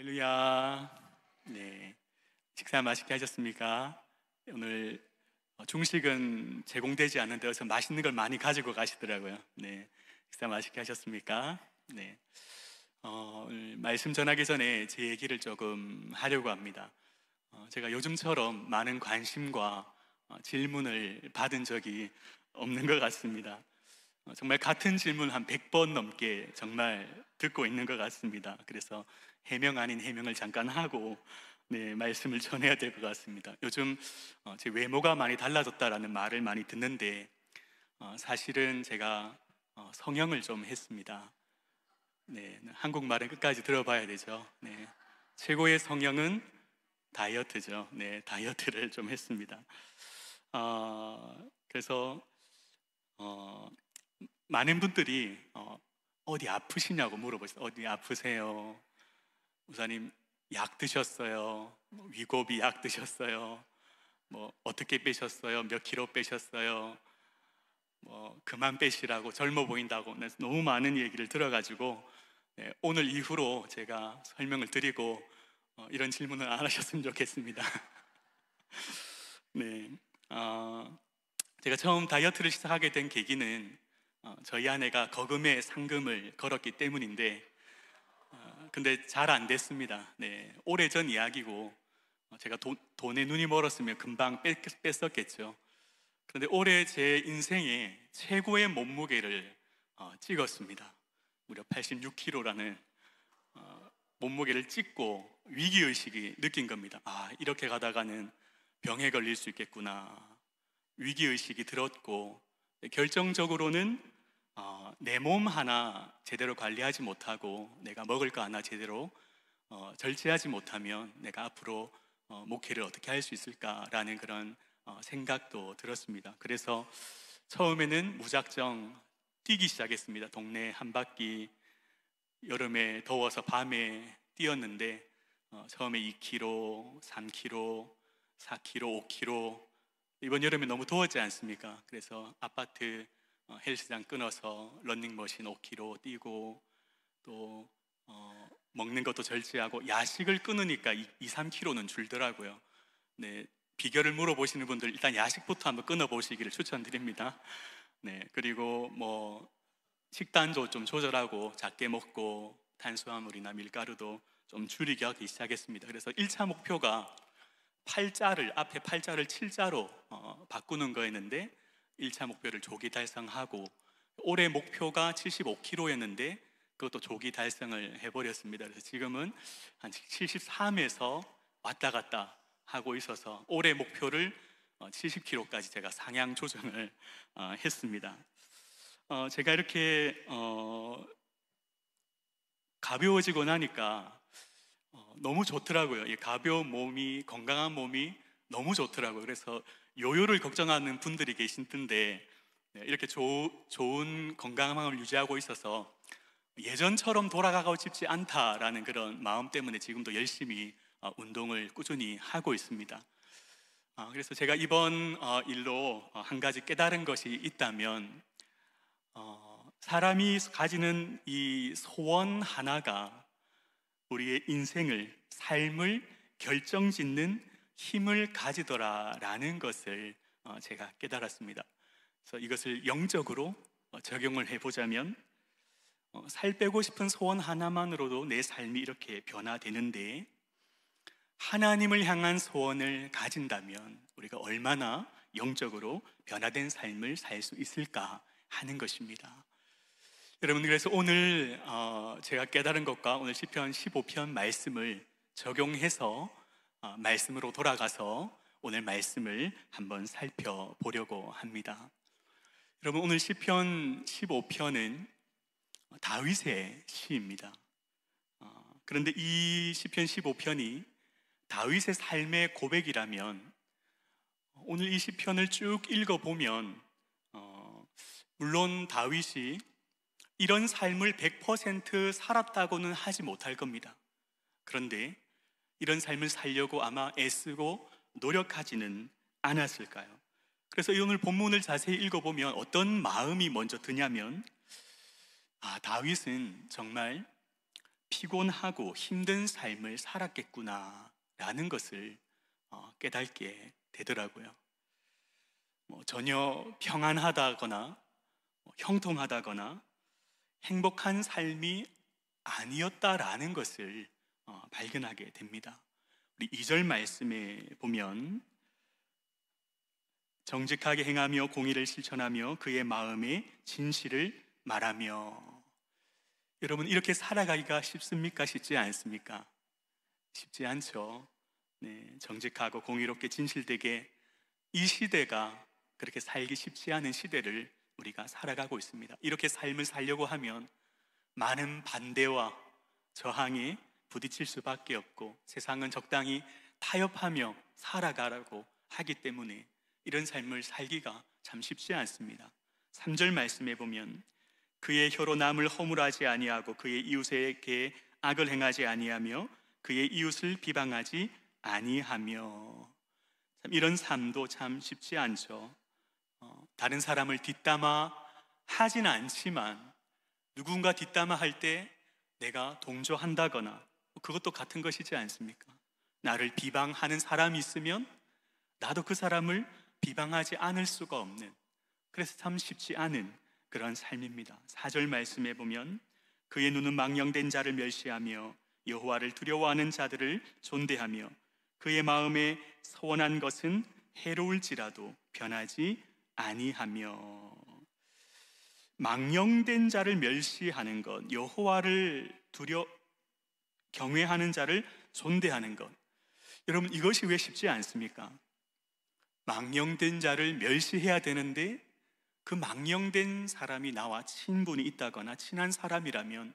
할렐루야. 네, 식사 맛있게 하셨습니까? 오늘 중식은 제공되지 않는데 어서 맛있는 걸 많이 가지고 가시더라고요. 네, 식사 맛있게 하셨습니까? 네, 오늘 말씀 전하기 전에 제 얘기를 조금 하려고 합니다. 제가 요즘처럼 많은 관심과 질문을 받은 적이 없는 것 같습니다. 정말 같은 질문 한 100번 넘게 정말 듣고 있는 것 같습니다. 그래서 해명 아닌 해명을 잠깐 하고 말씀을 전해야 될 것 같습니다. 요즘 제 외모가 많이 달라졌다라는 말을 많이 듣는데 사실은 제가 성형을 좀 했습니다. 한국말은 끝까지 들어봐야 되죠. 최고의 성형은 다이어트죠. 다이어트를 좀 했습니다. 그래서 많은 분들이 어디 아프시냐고 물어보세요. 어디 아프세요? 목사님 약 드셨어요? 위고비 약 드셨어요? 어떻게 빼셨어요? 몇 킬로 빼셨어요? 그만 빼시라고, 젊어 보인다고. 너무 많은 얘기를 들어가지고 오늘 이후로 제가 설명을 드리고 이런 질문을 안 하셨으면 좋겠습니다. 제가 처음 다이어트를 시작하게 된 계기는 저희 아내가 거금의 상금을 걸었기 때문인데 근데 잘 안 됐습니다. 오래전 이야기고 제가 돈에 눈이 멀었으면 금방 뺐었겠죠. 그런데 올해 제 인생의 최고의 몸무게를 찍었습니다. 무려 86kg라는 몸무게를 찍고 위기의식이 느낀 겁니다. 이렇게 가다가는 병에 걸릴 수 있겠구나. 위기의식이 들었고 결정적으로는 내 몸 하나 제대로 관리하지 못하고 내가 먹을 거 하나 제대로 절제하지 못하면 내가 앞으로 목회를 어떻게 할 수 있을까라는 그런 생각도 들었습니다. 그래서 처음에는 무작정 뛰기 시작했습니다. 동네 한 바퀴. 여름에 더워서 밤에 뛰었는데 처음에 2km, 3km, 4km, 5km. 이번 여름에 너무 더웠지 않습니까? 그래서 아파트 헬스장 끊어서 러닝머신 5km 뛰고 또 먹는 것도 절제하고 야식을 끊으니까 2-3kg는 줄더라고요. 비결을 물어보시는 분들 일단 야식부터 한번 끊어보시기를 추천드립니다. 그리고 식단도 좀 조절하고 작게 먹고 탄수화물이나 밀가루도 좀 줄이기 하기 시작했습니다. 그래서 1차 목표가 앞에 팔자를 7자로 바꾸는 거였는데 1차 목표를 조기 달성하고 올해 목표가 75kg였는데 그것도 조기 달성을 해버렸습니다. 그래서 지금은 한 73에서 왔다 갔다 하고 있어서 올해 목표를 70kg까지 제가 상향 조정을 했습니다. 제가 이렇게 가벼워지고 나니까 너무 좋더라고요. 이 가벼운 몸이, 건강한 몸이 너무 좋더라고요. 그래서 요요를 걱정하는 분들이 계신데 이렇게 좋은 건강함을 유지하고 있어서 예전처럼 돌아가고 싶지 않다라는 그런 마음 때문에 지금도 열심히 운동을 꾸준히 하고 있습니다. 그래서 제가 이번 일로 한 가지 깨달은 것이 있다면 사람이 가지는 이 소원 하나가 우리의 인생을, 삶을 결정짓는 힘을 가지더라라는 것을 제가 깨달았습니다. 그래서 이것을 영적으로 적용을 해보자면 살 빼고 싶은 소원 하나만으로도 내 삶이 이렇게 변화되는데 하나님을 향한 소원을 가진다면 우리가 얼마나 영적으로 변화된 삶을 살 수 있을까 하는 것입니다. 여러분, 그래서 오늘 제가 깨달은 것과 오늘 시편 15편 말씀을 적용해서 말씀으로 돌아가서 오늘 말씀을 한번 살펴보려고 합니다. 여러분, 오늘 시편 15편은 다윗의 시입니다. 그런데 이 시편 15편이 다윗의 삶의 고백이라면 오늘 이 시편을 쭉 읽어보면 물론 다윗이 이런 삶을 100% 살았다고는 하지 못할 겁니다. 그런데 이런 삶을 살려고 아마 애쓰고 노력하지는 않았을까요? 그래서 오늘 본문을 자세히 읽어보면 어떤 마음이 먼저 드냐면 다윗은 정말 피곤하고 힘든 삶을 살았겠구나라는 것을 깨닫게 되더라고요. 전혀 평안하다거나 형통하다거나 행복한 삶이 아니었다라는 것을 발견하게 됩니다. 우리 2절 말씀에 보면 정직하게 행하며 공의를 실천하며 그의 마음에 진실을 말하며. 여러분, 이렇게 살아가기가 쉽습니까? 쉽지 않습니까? 쉽지 않죠. 네, 정직하고 공의롭게 진실되게 이 시대가 그렇게 살기 쉽지 않은 시대를 우리가 살아가고 있습니다. 이렇게 삶을 살려고 하면 많은 반대와 저항에 부딪힐 수밖에 없고 세상은 적당히 타협하며 살아가라고 하기 때문에 이런 삶을 살기가 참 쉽지 않습니다. 3절 말씀에 보면 그의 혀로 남을 허물하지 아니하고 그의 이웃에게 악을 행하지 아니하며 그의 이웃을 비방하지 아니하며. 참 이런 삶도 참 쉽지 않죠. 다른 사람을 뒷담화 하진 않지만 누군가 뒷담화 할 때 내가 동조한다거나 그것도 같은 것이지 않습니까? 나를 비방하는 사람이 있으면 나도 그 사람을 비방하지 않을 수가 없는, 그래서 참 쉽지 않은 그런 삶입니다. 4절 말씀에 보면 그의 눈은 망령된 자를 멸시하며 여호와를 두려워하는 자들을 존대하며 그의 마음에 서원한 것은 해로울지라도 변하지 아니하며. 망령된 자를 멸시하는 것, 여호와를 경외하는 자를 존대하는 것, 여러분 이것이 왜 쉽지 않습니까? 망령된 자를 멸시해야 되는데 그 망령된 사람이 나와 친분이 있다거나 친한 사람이라면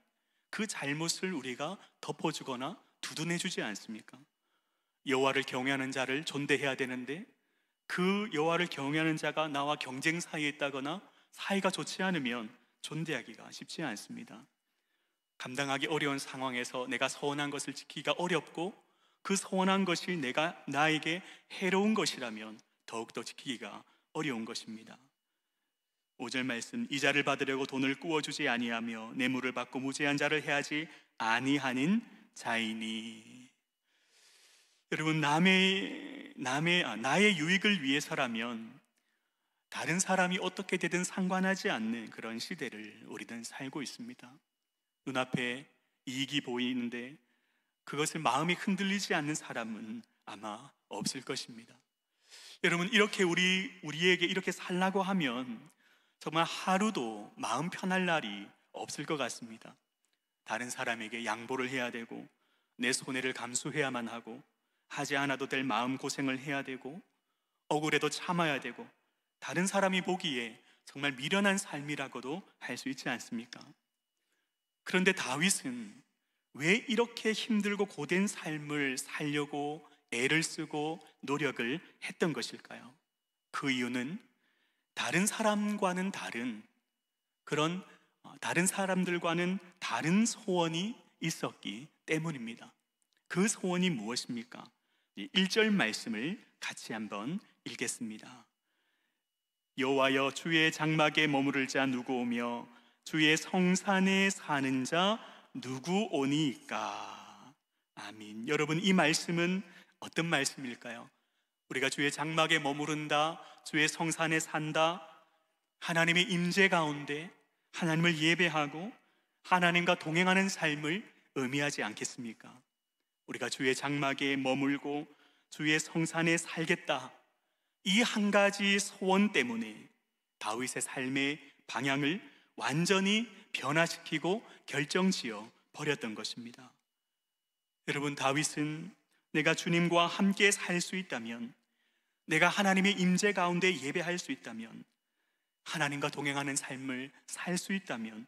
그 잘못을 우리가 덮어주거나 두둔해주지 않습니까? 여호와를 경외하는 자를 존대해야 되는데 그 여호와를 경외하는 자가 나와 경쟁 사이에 있다거나 사이가 좋지 않으면 존대하기가 쉽지 않습니다. 감당하기 어려운 상황에서 내가 서원한 것을 지키기가 어렵고 그 서원한 것이 나에게 해로운 것이라면 더욱더 지키기가 어려운 것입니다. 5절 말씀, 이자를 받으려고 돈을 꾸어주지 아니하며 뇌물을 받고 무죄한 자를 해하지 아니하는 자이니. 여러분, 나의 유익을 위해서라면 다른 사람이 어떻게 되든 상관하지 않는 그런 시대를 우리는 살고 있습니다. 눈앞에 이익이 보이는데 그것을 마음이 흔들리지 않는 사람은 아마 없을 것입니다. 여러분, 이렇게 우리에게 이렇게 살라고 하면 정말 하루도 마음 편할 날이 없을 것 같습니다. 다른 사람에게 양보를 해야 되고 내 손해를 감수해야만 하고 하지 않아도 될 마음 고생을 해야 되고 억울해도 참아야 되고 다른 사람이 보기에 정말 미련한 삶이라고도 할 수 있지 않습니까? 그런데 다윗은 왜 이렇게 힘들고 고된 삶을 살려고 애를 쓰고 노력을 했던 것일까요? 그 이유는 다른 사람과는 다른 사람들과는 다른 소원이 있었기 때문입니다. 그 소원이 무엇입니까? 1절 말씀을 같이 한번 읽겠습니다. 여호와여, 주의 장막에 머무를 자 누구 오며 주의 성산에 사는 자 누구 오니까? 아멘. 여러분, 이 말씀은 어떤 말씀일까요? 우리가 주의 장막에 머무른다, 주의 성산에 산다, 하나님의 임재 가운데 하나님을 예배하고 하나님과 동행하는 삶을 의미하지 않겠습니까? 우리가 주의 장막에 머물고 주의 성산에 살겠다, 이 한 가지 소원 때문에 다윗의 삶의 방향을 완전히 변화시키고 결정지어 버렸던 것입니다. 여러분, 다윗은 내가 주님과 함께 살 수 있다면, 내가 하나님의 임재 가운데 예배할 수 있다면, 하나님과 동행하는 삶을 살 수 있다면,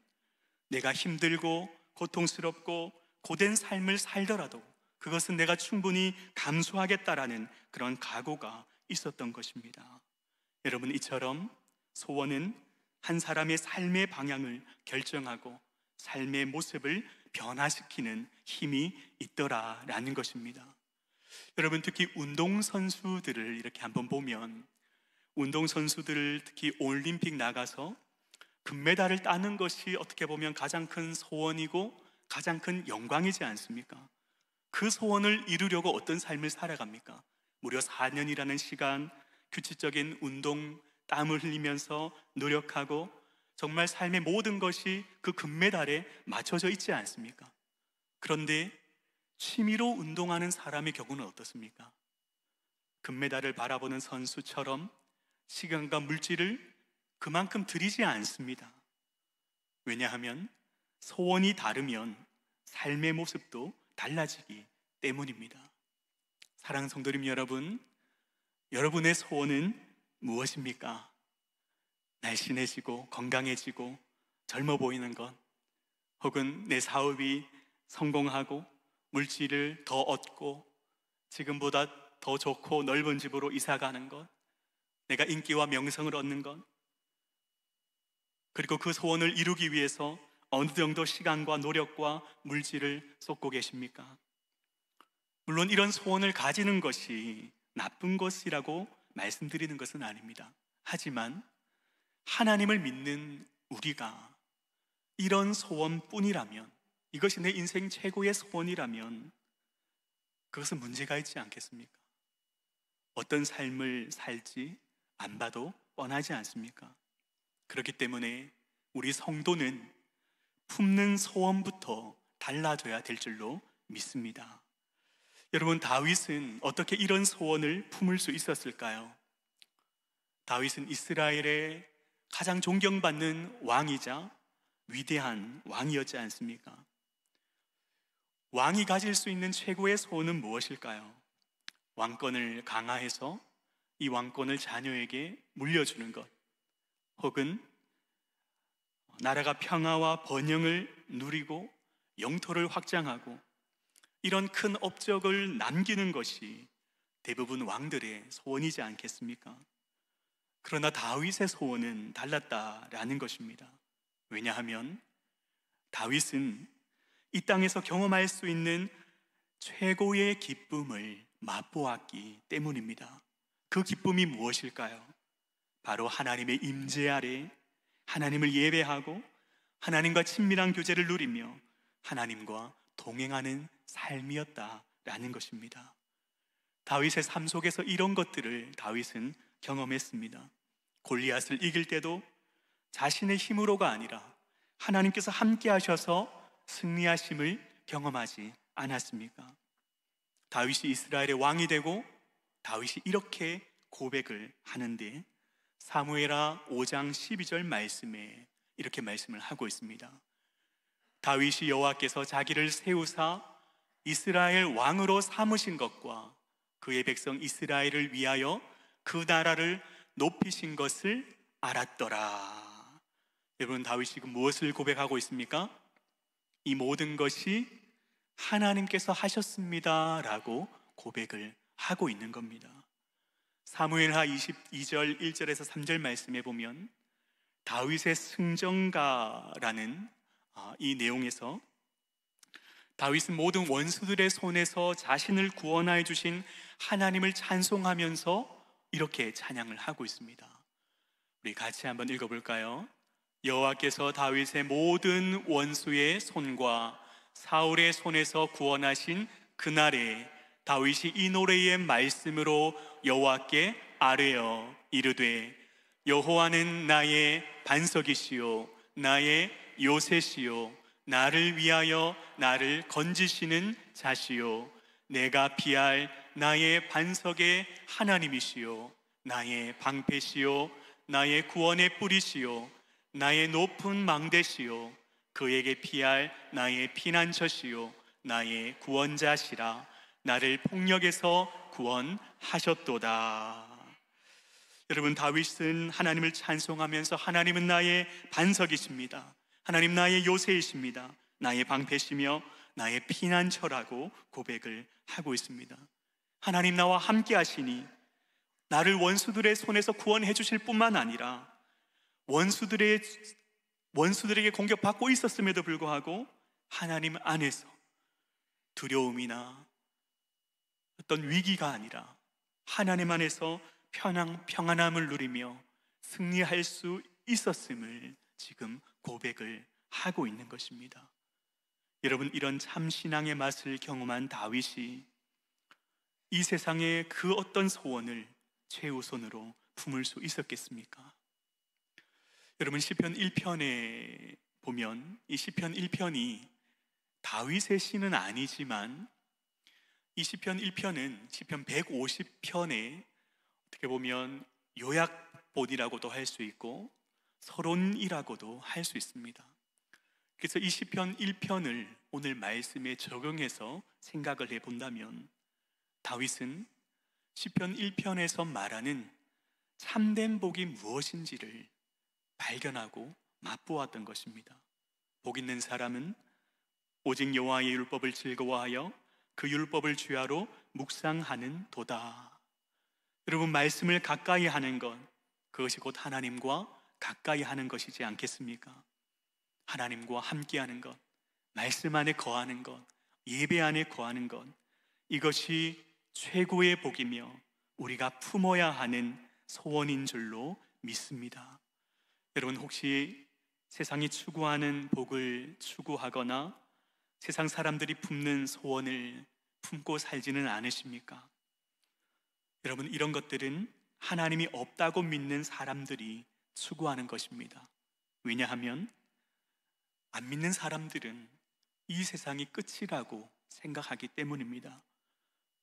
내가 힘들고 고통스럽고 고된 삶을 살더라도 그것은 내가 충분히 감수하겠다라는 그런 각오가 있었던 것입니다. 여러분, 이처럼 소원은 한 사람의 삶의 방향을 결정하고 삶의 모습을 변화시키는 힘이 있더라라는 것입니다. 여러분, 특히 운동선수들을 이렇게 한번 보면, 운동선수들을 특히 올림픽 나가서 금메달을 따는 것이 어떻게 보면 가장 큰 소원이고 가장 큰 영광이지 않습니까? 그 소원을 이루려고 어떤 삶을 살아갑니까? 무려 4년이라는 시간, 규칙적인 운동, 땀을 흘리면서 노력하고 정말 삶의 모든 것이 그 금메달에 맞춰져 있지 않습니까? 그런데 취미로 운동하는 사람의 경우는 어떻습니까? 금메달을 바라보는 선수처럼 시간과 물질을 그만큼 들이지 않습니다. 왜냐하면 소원이 다르면 삶의 모습도 달라지기 때문입니다. 사랑하는 성도님 여러분, 여러분의 소원은 무엇입니까? 날씬해지고 건강해지고 젊어 보이는 것, 혹은 내 사업이 성공하고 물질을 더 얻고 지금보다 더 좋고 넓은 집으로 이사 가는 것, 내가 인기와 명성을 얻는 것, 그리고 그 소원을 이루기 위해서 어느 정도 시간과 노력과 물질을 쏟고 계십니까? 물론 이런 소원을 가지는 것이 나쁜 것이라고 말씀드리는 것은 아닙니다. 하지만 하나님을 믿는 우리가 이런 소원뿐이라면, 이것이 내 인생 최고의 소원이라면 그것은 문제가 있지 않겠습니까? 어떤 삶을 살지 안 봐도 뻔하지 않습니까? 그렇기 때문에 우리 성도는 품는 소원부터 달라져야 될 줄로 믿습니다. 여러분, 다윗은 어떻게 이런 소원을 품을 수 있었을까요? 다윗은 이스라엘의 가장 존경받는 왕이자 위대한 왕이었지 않습니까? 왕이 가질 수 있는 최고의 소원은 무엇일까요? 왕권을 강화해서 이 왕권을 자녀에게 물려주는 것, 혹은 나라가 평화와 번영을 누리고 영토를 확장하고 이런 큰 업적을 남기는 것이 대부분 왕들의 소원이지 않겠습니까? 그러나 다윗의 소원은 달랐다라는 것입니다. 왜냐하면 다윗은 이 땅에서 경험할 수 있는 최고의 기쁨을 맛보았기 때문입니다. 그 기쁨이 무엇일까요? 바로 하나님의 임재 아래 하나님을 예배하고 하나님과 친밀한 교제를 누리며 하나님과 동행하는 삶이었다라는 것입니다. 다윗의 삶 속에서 이런 것들을 다윗은 경험했습니다. 골리앗을 이길 때도 자신의 힘으로가 아니라 하나님께서 함께 하셔서 승리하심을 경험하지 않았습니까? 다윗이 이스라엘의 왕이 되고 다윗이 이렇게 고백을 하는데 사무엘하 5장 12절 말씀에 이렇게 말씀을 하고 있습니다. 다윗이 여호와께서 자기를 세우사 이스라엘 왕으로 삼으신 것과 그의 백성 이스라엘을 위하여 그 나라를 높이신 것을 알았더라. 여러분, 다윗이 지금 무엇을 고백하고 있습니까? 이 모든 것이 하나님께서 하셨습니다 라고 고백을 하고 있는 겁니다. 사무엘하 22절 1절에서 3절 말씀에 보면 다윗의 승전가라는 이 내용에서 다윗은 모든 원수들의 손에서 자신을 구원하여 주신 하나님을 찬송하면서 이렇게 찬양을 하고 있습니다. 우리 같이 한번 읽어볼까요? 여호와께서 다윗의 모든 원수의 손과 사울의 손에서 구원하신 그날에 다윗이 이 노래의 말씀으로 여호와께 아뢰어 이르되 여호와는 나의 반석이시요 나의 요새시요 나를 위하여 나를 건지시는 자시요 내가 피할 나의 반석의 하나님이시요 나의 방패시요 나의 구원의 뿌리시요 나의 높은 망대시요 그에게 피할 나의 피난처시요 나의 구원자시라 나를 폭력에서 구원하셨도다. 여러분, 다윗은 하나님을 찬송하면서 하나님은 나의 반석이십니다, 하나님 나의 요새이십니다, 나의 방패시며 나의 피난처라고 고백을 하고 있습니다. 하나님 나와 함께 하시니 나를 원수들의 손에서 구원해 주실 뿐만 아니라 원수들에게 공격받고 있었음에도 불구하고 하나님 안에서 두려움이나 어떤 위기가 아니라 하나님 안에서 평안함을 누리며 승리할 수 있었음을 지금 고백을 하고 있는 것입니다. 여러분, 이런 참 신앙의 맛을 경험한 다윗이 이 세상의 그 어떤 소원을 최우선으로 품을 수 있었겠습니까? 여러분, 시편 1편에 보면 이 시편 1편이 다윗의 시는 아니지만 이 시편 1편은 시편 150편에 어떻게 보면 요약본이라고도 할 수 있고 서론이라고도 할 수 있습니다. 그래서 이 시편 1편을 오늘 말씀에 적용해서 생각을 해본다면 다윗은 시편 1편에서 말하는 참된 복이 무엇인지를 발견하고 맛보았던 것입니다. 복 있는 사람은 오직 여호와의 율법을 즐거워하여 그 율법을 주야로 묵상하는 도다. 여러분, 말씀을 가까이 하는 것, 그것이 곧 하나님과 가까이 하는 것이지 않겠습니까? 하나님과 함께하는 것, 말씀 안에 거하는 것, 예배 안에 거하는 것, 이것이 최고의 복이며 우리가 품어야 하는 소원인 줄로 믿습니다. 여러분, 혹시 세상이 추구하는 복을 추구하거나 세상 사람들이 품는 소원을 품고 살지는 않으십니까? 여러분, 이런 것들은 하나님이 없다고 믿는 사람들이 추구하는 것입니다. 왜냐하면 안 믿는 사람들은 이 세상이 끝이라고 생각하기 때문입니다.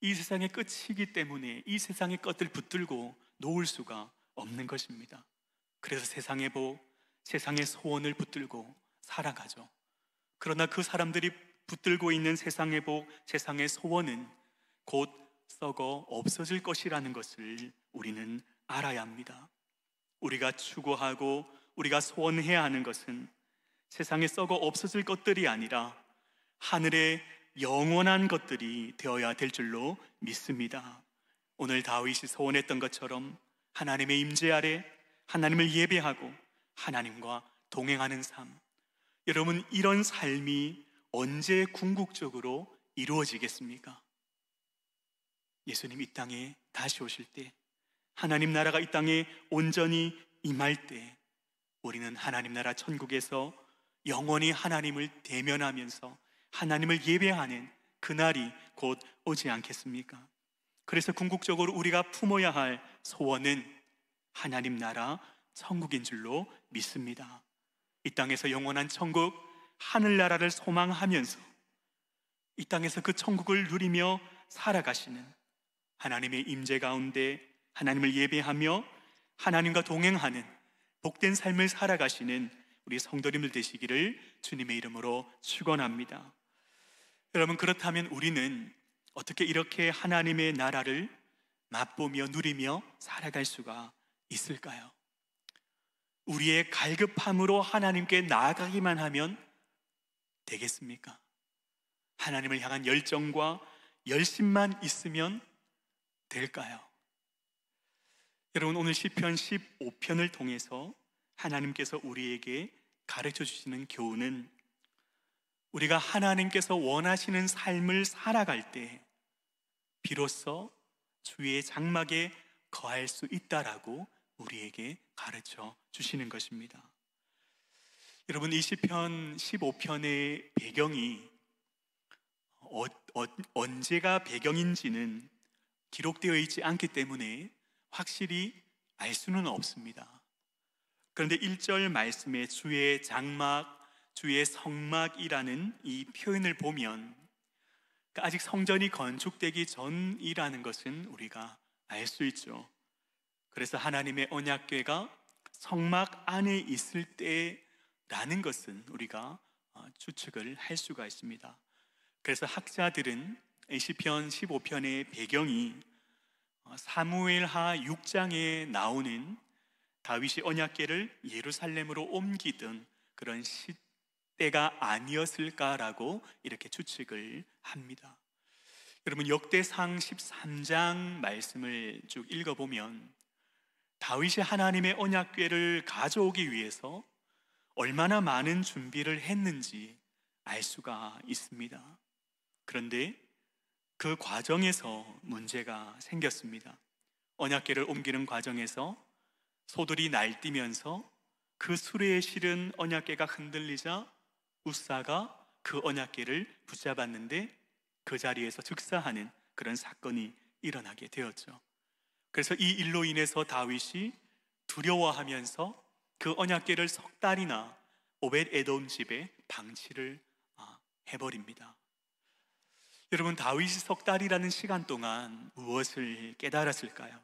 이 세상의 끝이기 때문에 이 세상의 것들 붙들고 놓을 수가 없는 것입니다. 그래서 세상의 복, 세상의 소원을 붙들고 살아가죠. 그러나 그 사람들이 붙들고 있는 세상의 복, 세상의 소원은 곧 썩어 없어질 것이라는 것을 우리는 알아야 합니다. 우리가 추구하고 우리가 소원해야 하는 것은 세상에 썩어 없어질 것들이 아니라 하늘의 영원한 것들이 되어야 될 줄로 믿습니다. 오늘 다윗이 소원했던 것처럼 하나님의 임재 아래 하나님을 예배하고 하나님과 동행하는 삶, 여러분, 이런 삶이 언제 궁극적으로 이루어지겠습니까? 예수님 이 땅에 다시 오실 때, 하나님 나라가 이 땅에 온전히 임할 때 우리는 하나님 나라 천국에서 영원히 하나님을 대면하면서 하나님을 예배하는 그날이 곧 오지 않겠습니까? 그래서 궁극적으로 우리가 품어야 할 소원은 하나님 나라 천국인 줄로 믿습니다. 이 땅에서 영원한 천국, 하늘나라를 소망하면서 이 땅에서 그 천국을 누리며 살아가시는 하나님의 임재 가운데 하나님을 예배하며 하나님과 동행하는 복된 삶을 살아가시는 우리 성도님들 되시기를 주님의 이름으로 축원합니다. 여러분, 그렇다면 우리는 어떻게 이렇게 하나님의 나라를 맛보며 누리며 살아갈 수가 있을까요? 우리의 갈급함으로 하나님께 나아가기만 하면 되겠습니까? 하나님을 향한 열정과 열심만 있으면 될까요? 여러분, 오늘 시편 15편을 통해서 하나님께서 우리에게 가르쳐 주시는 교훈은 우리가 하나님께서 원하시는 삶을 살아갈 때 비로소 주의 장막에 거할 수 있다라고 우리에게 가르쳐 주시는 것입니다. 여러분, 이 시편 15편의 배경이 언제가 배경인지는 기록되어 있지 않기 때문에 확실히 알 수는 없습니다. 그런데 1절 말씀에 주의 장막, 주의 성막이라는 이 표현을 보면 아직 성전이 건축되기 전이라는 것은 우리가 알 수 있죠. 그래서 하나님의 언약궤가 성막 안에 있을 때라는 것은 우리가 추측을 할 수가 있습니다. 그래서 학자들은 시편 15편의 배경이 사무엘하 6장에 나오는 다윗이 언약궤를 예루살렘으로 옮기던 그런 시대가 아니었을까라고 이렇게 추측을 합니다. 여러분, 역대상 13장 말씀을 쭉 읽어보면 다윗이 하나님의 언약궤를 가져오기 위해서 얼마나 많은 준비를 했는지 알 수가 있습니다. 그런데 그 과정에서 문제가 생겼습니다. 언약궤를 옮기는 과정에서 소들이 날뛰면서 그 수레에 실은 언약궤가 흔들리자 우사가 그 언약궤를 붙잡았는데 그 자리에서 즉사하는 그런 사건이 일어나게 되었죠. 그래서 이 일로 인해서 다윗이 두려워하면서 그 언약궤를 석 달이나 오벳 에돔 집에 방치를 해버립니다. 여러분, 다윗이 석 달이라는 시간 동안 무엇을 깨달았을까요?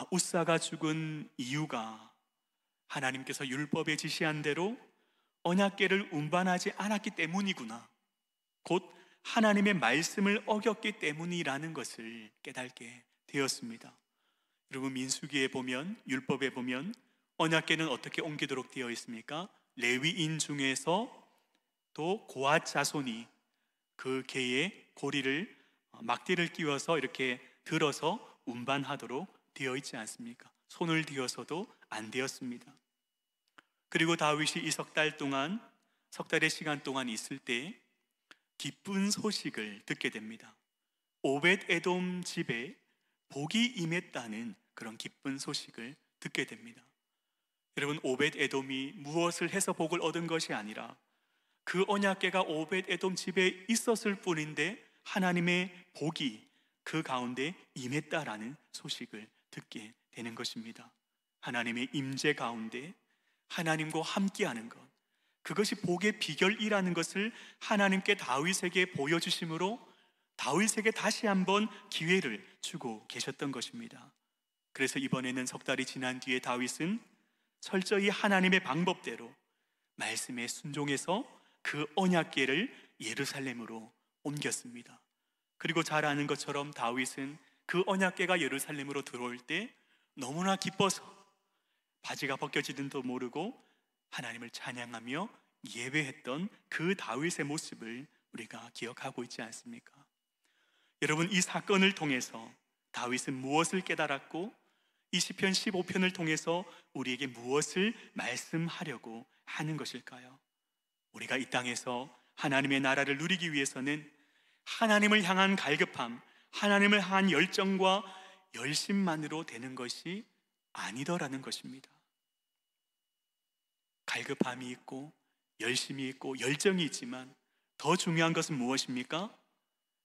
웃사가 죽은 이유가 하나님께서 율법에 지시한 대로 언약궤를 운반하지 않았기 때문이구나, 곧 하나님의 말씀을 어겼기 때문이라는 것을 깨닫게 되었습니다. 여러분, 민수기에 보면, 율법에 보면 언약궤는 어떻게 옮기도록 되어 있습니까? 레위인 중에서 또 고앗 자손이 그 궤에 고리를, 막대를 끼워서 이렇게 들어서 운반하도록 되어 있지 않습니까? 손을 뒤어서도 안 되었습니다. 그리고 다윗이 이 석 달 동안, 석 달의 시간 동안 있을 때 기쁜 소식을 듣게 됩니다. 오벳 에돔 집에 복이 임했다는 그런 기쁜 소식을 듣게 됩니다. 여러분, 오벳 에돔이 무엇을 해서 복을 얻은 것이 아니라 그 언약궤가 오벳 에돔 집에 있었을 뿐인데 하나님의 복이 그 가운데 임했다라는 소식을 듣게 되는 것입니다. 하나님의 임재 가운데 하나님과 함께하는 것, 그것이 복의 비결이라는 것을 하나님께 다윗에게 보여주심으로 다윗에게 다시 한번 기회를 주고 계셨던 것입니다. 그래서 이번에는 석 달이 지난 뒤에 다윗은 철저히 하나님의 방법대로 말씀에 순종해서 그 언약궤를 예루살렘으로 옮겼습니다. 그리고 잘 아는 것처럼 다윗은 그 언약궤가 예루살렘으로 들어올 때 너무나 기뻐서 바지가 벗겨지는지도 모르고 하나님을 찬양하며 예배했던 그 다윗의 모습을 우리가 기억하고 있지 않습니까? 여러분, 이 사건을 통해서 다윗은 무엇을 깨달았고 이 시편 15편을 통해서 우리에게 무엇을 말씀하려고 하는 것일까요? 우리가 이 땅에서 하나님의 나라를 누리기 위해서는 하나님을 향한 갈급함, 하나님을 향한 열정과 열심만으로 되는 것이 아니더라는 것입니다. 갈급함이 있고 열심이 있고 열정이 있지만 더 중요한 것은 무엇입니까?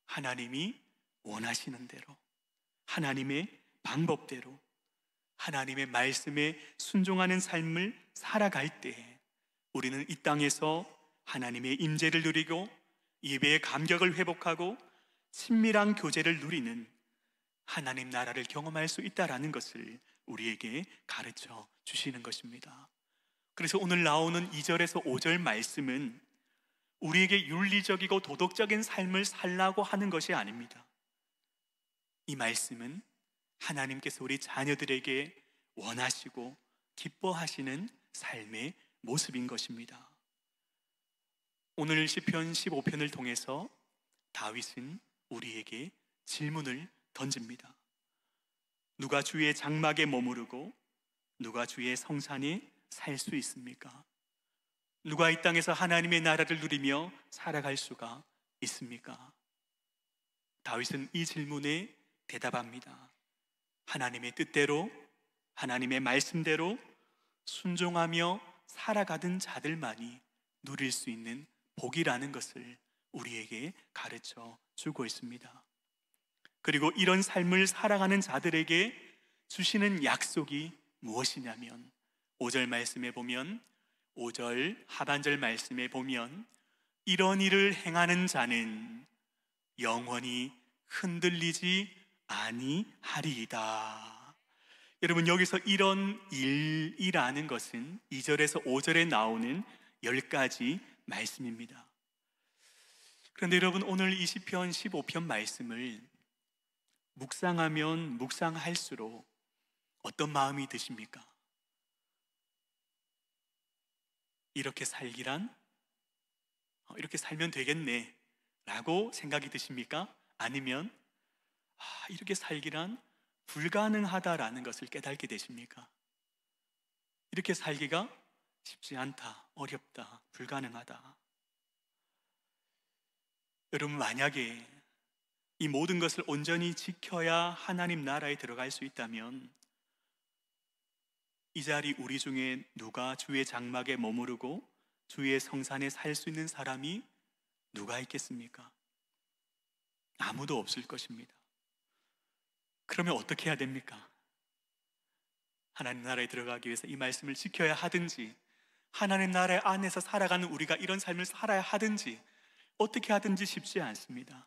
하나님이 원하시는 대로, 하나님의 방법대로, 하나님의 말씀에 순종하는 삶을 살아갈 때 우리는 이 땅에서 하나님의 임재를 누리고 예배의 감격을 회복하고 친밀한 교제를 누리는 하나님 나라를 경험할 수 있다라는 것을 우리에게 가르쳐 주시는 것입니다. 그래서 오늘 나오는 2절에서 5절 말씀은 우리에게 윤리적이고 도덕적인 삶을 살라고 하는 것이 아닙니다. 이 말씀은 하나님께서 우리 자녀들에게 원하시고 기뻐하시는 삶의 모습인 것입니다. 오늘 시편 15편을 통해서 다윗은 우리에게 질문을 던집니다. 누가 주의 장막에 머무르고 누가 주의 성산에 살 수 있습니까? 누가 이 땅에서 하나님의 나라를 누리며 살아갈 수가 있습니까? 다윗은 이 질문에 대답합니다. 하나님의 뜻대로, 하나님의 말씀대로 순종하며 살아가던 자들만이 누릴 수 있는 복이라는 것을 우리에게 가르쳐 주고 있습니다. 그리고 이런 삶을 살아가는 자들에게 주시는 약속이 무엇이냐면 5절 말씀에 보면, 5절 하반절 말씀에 보면 이런 일을 행하는 자는 영원히 흔들리지 아니하리이다. 여러분, 여기서 이런 일이라는 것은 2절에서 5절에 나오는 10가지 말씀입니다. 그런데 여러분, 오늘 이 시편 15편 말씀을 묵상하면 묵상할수록 어떤 마음이 드십니까? 이렇게 살기란, 이렇게 살면 되겠네 라고 생각이 드십니까? 아니면 이렇게 살기란 불가능하다라는 것을 깨닫게 되십니까? 이렇게 살기가 쉽지 않다, 어렵다, 불가능하다. 여러분, 만약에 이 모든 것을 온전히 지켜야 하나님 나라에 들어갈 수 있다면 이 자리 우리 중에 누가 주의 장막에 머무르고 주의 성산에 살 수 있는 사람이 누가 있겠습니까? 아무도 없을 것입니다. 그러면 어떻게 해야 됩니까? 하나님 나라에 들어가기 위해서 이 말씀을 지켜야 하든지, 하나님 나라 안에서 살아가는 우리가 이런 삶을 살아야 하든지, 어떻게 하든지 쉽지 않습니다.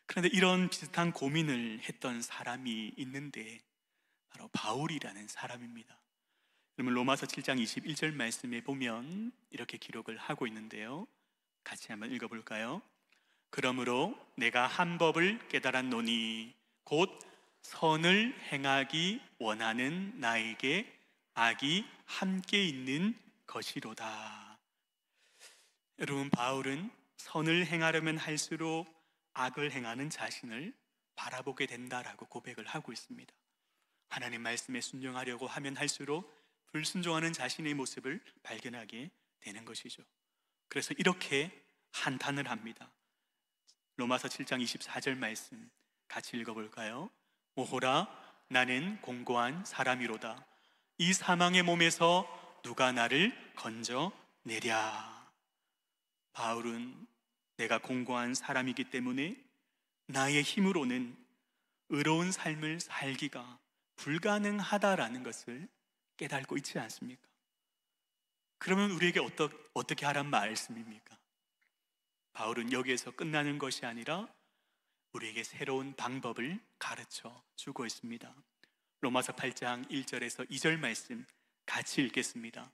그런데 이런 비슷한 고민을 했던 사람이 있는데 바로 바울이라는 사람입니다. 그러면 로마서 7장 21절 말씀에 보면 이렇게 기록을 하고 있는데요, 같이 한번 읽어볼까요? 그러므로 내가 한 법을 깨달았노니 곧 선을 행하기 원하는 나에게 악이 함께 있는 것이로다. 여러분, 바울은 선을 행하려면 할수록 악을 행하는 자신을 바라보게 된다라고 고백을 하고 있습니다. 하나님 말씀에 순종하려고 하면 할수록 불순종하는 자신의 모습을 발견하게 되는 것이죠. 그래서 이렇게 한탄을 합니다. 로마서 7장 24절 말씀 같이 읽어볼까요? 오호라, 나는 공고한 사람이로다. 이 사망의 몸에서 누가 나를 건져내랴. 바울은 내가 공고한 사람이기 때문에 나의 힘으로는 의로운 삶을 살기가 불가능하다라는 것을 깨닫고 있지 않습니까? 그러면 우리에게 어떻게 하란 말씀입니까? 바울은 여기에서 끝나는 것이 아니라 우리에게 새로운 방법을 가르쳐 주고 있습니다. 로마서 8장 1절에서 2절 말씀 같이 읽겠습니다.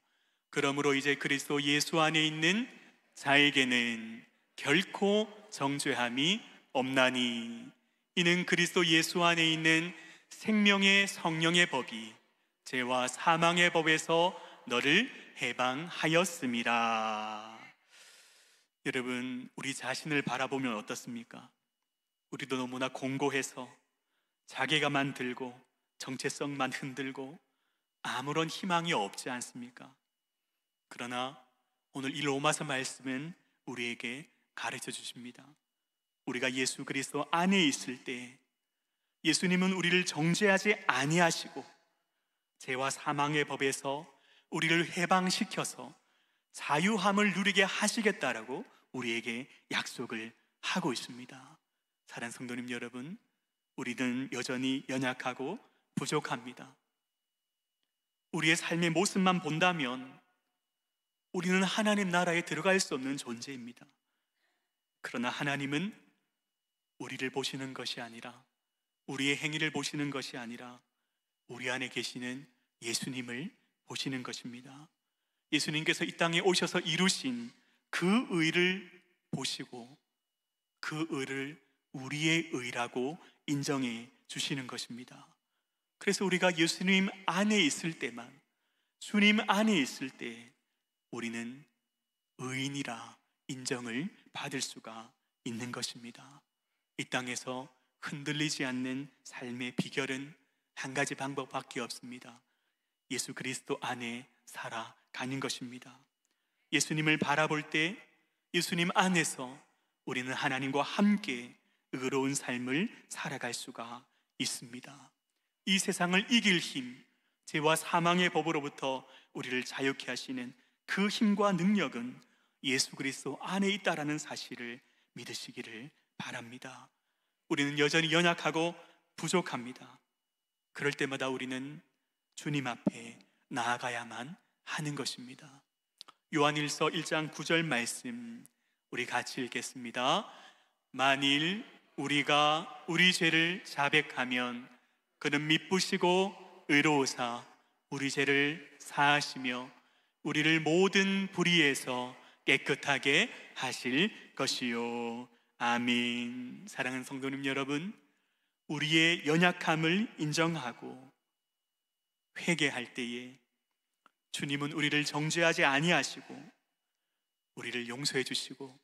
그러므로 이제 그리스도 예수 안에 있는 자에게는 결코 정죄함이 없나니 이는 그리스도 예수 안에 있는 생명의 성령의 법이 죄와 사망의 법에서 너를 해방하였음이라. 여러분, 우리 자신을 바라보면 어떻습니까? 우리도 너무나 공고해서 자괴감만 들고 정체성만 흔들고 아무런 희망이 없지 않습니까? 그러나 오늘 이 로마서 말씀은 우리에게 가르쳐 주십니다. 우리가 예수 그리스도 안에 있을 때 예수님은 우리를 정죄하지 아니하시고 죄와 사망의 법에서 우리를 해방시켜서 자유함을 누리게 하시겠다라고 우리에게 약속을 하고 있습니다. 사랑하는 성도님 여러분, 우리는 여전히 연약하고 부족합니다. 우리의 삶의 모습만 본다면 우리는 하나님 나라에 들어갈 수 없는 존재입니다. 그러나 하나님은 우리를 보시는 것이 아니라, 우리의 행위를 보시는 것이 아니라 우리 안에 계시는 예수님을 보시는 것입니다. 예수님께서 이 땅에 오셔서 이루신 그 의를 보시고 그 의를 우리의 의라고 인정해 주시는 것입니다. 그래서 우리가 예수님 안에 있을 때만, 주님 안에 있을 때 우리는 의인이라 인정을 받을 수가 있는 것입니다. 이 땅에서 흔들리지 않는 삶의 비결은 한 가지 방법밖에 없습니다. 예수 그리스도 안에 살아가는 것입니다. 예수님을 바라볼 때 예수님 안에서 우리는 하나님과 함께 의로운 삶을 살아갈 수가 있습니다. 이 세상을 이길 힘, 죄와 사망의 법으로부터 우리를 자유케 하시는 그 힘과 능력은 예수 그리스도 안에 있다라는 사실을 믿으시기를 바랍니다. 우리는 여전히 연약하고 부족합니다. 그럴 때마다 우리는 주님 앞에 나아가야만 하는 것입니다. 요한일서 1장 9절 말씀 우리 같이 읽겠습니다. 만일 우리가 우리 죄를 자백하면 그는 미쁘시고 의로우사 우리 죄를 사하시며 우리를 모든 불의에서 깨끗하게 하실 것이요. 아멘. 사랑하는 성도님 여러분, 우리의 연약함을 인정하고 회개할 때에 주님은 우리를 정죄하지 아니하시고 우리를 용서해 주시고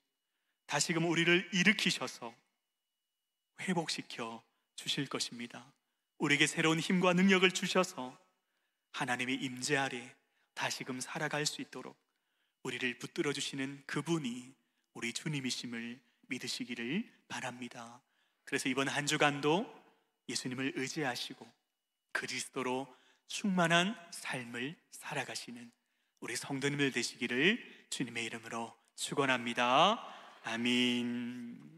다시금 우리를 일으키셔서 회복시켜 주실 것입니다. 우리에게 새로운 힘과 능력을 주셔서 하나님의 임재 아래 다시금 살아갈 수 있도록 우리를 붙들어 주시는 그분이 우리 주님이심을 믿으시기를 바랍니다. 그래서 이번 한 주간도 예수님을 의지하시고 그리스도로 충만한 삶을 살아가시는 우리 성도님들 되시기를 주님의 이름으로 축원합니다. 아멘.